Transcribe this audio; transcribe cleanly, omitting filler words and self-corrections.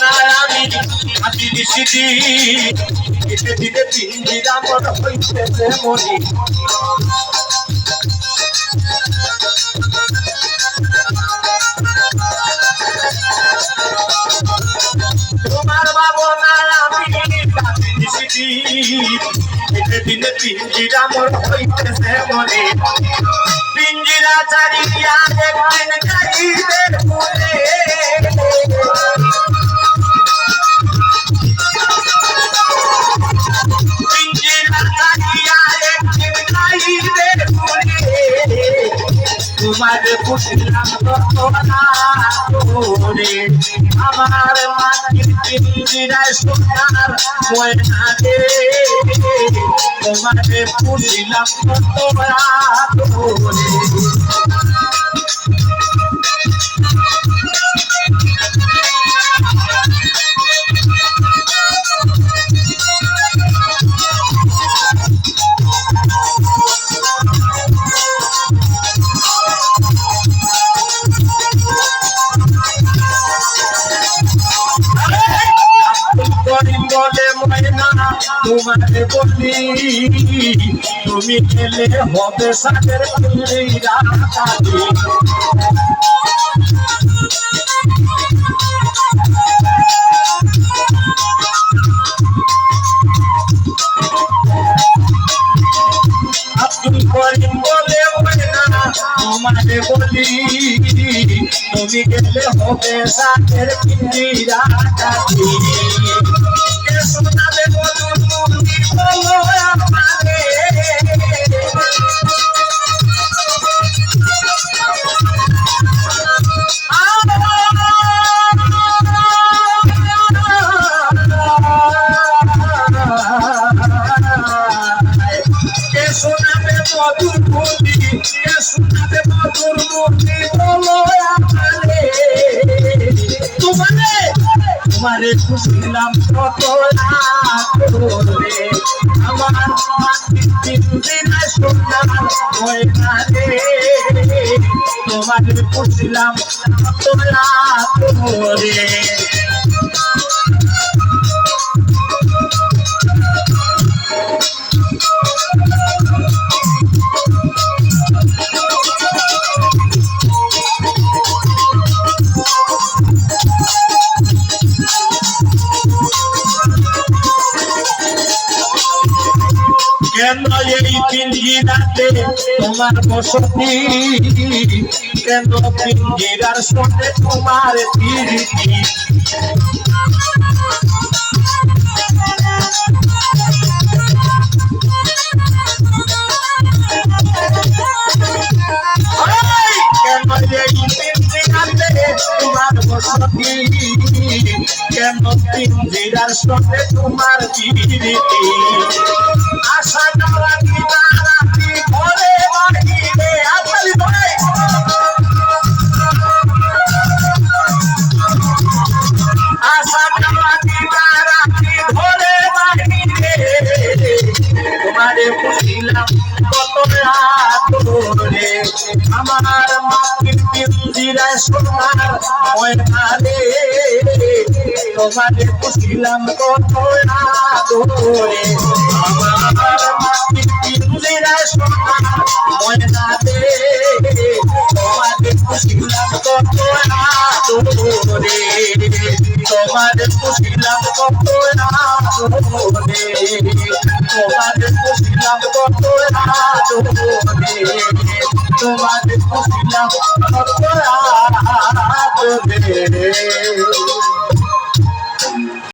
ভাবনায় আমি হাতি দিছি ধীরে ধীরে পিঞ্জিরা মন হইতেছে মনি তোমার ভাবনায় আমি হাতি দিছি ধীরে ধীরে পিঞ্জিরা মন হইতেছে মনি পিঞ্জিরা চারিয়া একদিন যাইবে ভুলে পিঞ্জিরা চারিয়া একদিন যাইবে ভুলে তোমার পুষলাম তোরা তোরে আমার মাটির পিঞ্জিরায় সোনার ময়না দে তোমার পুষলাম তোরা তোরে বলে ময়না তোমাকে বলি তুমি খেলে হবে সাগের আব্দুল করিম বলে ময়না তোমাকে বলি তুমি গেলে হবে সাগের পিঞ্জিরা শোনাবে মধুর মুক্তি বলো আমাকে শোনাবে মধুর মুক্তি শোনাবে মধুর মুক্তি বলো আমাকে তোমারে খুশিলাম কত করে আমার মাটির পিঞ্জিরা সোনার ময়না রে তোমারে খুশিলাম কত করে কেন এই পিঞ্জিরাতে তোমার বসতি কেন পিঞ্জিরার সঙ্গে তোমার প্রীতি কেন এই পিঞ্জিরাতে তোমার বসতি কেন পিঞ্জিরার সঙ্গে তোমার প্রীতি আশা করা কিনা রাখি ঘরে বাহিরে আসলে ভাই আশা করা কিনা রাখি ঘরে বাহিরে তোমারে পুষিলাম কত রাতে আমার মাটির পিঞ্জিরায় সোনার ময়না রে তোমারে পুষিলাম কত রাতে আমার মাটির পিঞ্জিরায় সোনার ময়না রে তোমারে পুষিলাম কত রাতে তোমারে পুষিলাম কত রাতে তোমারে পুষিলাম কত রাতে তোমারে পুষিলাম কত রাতে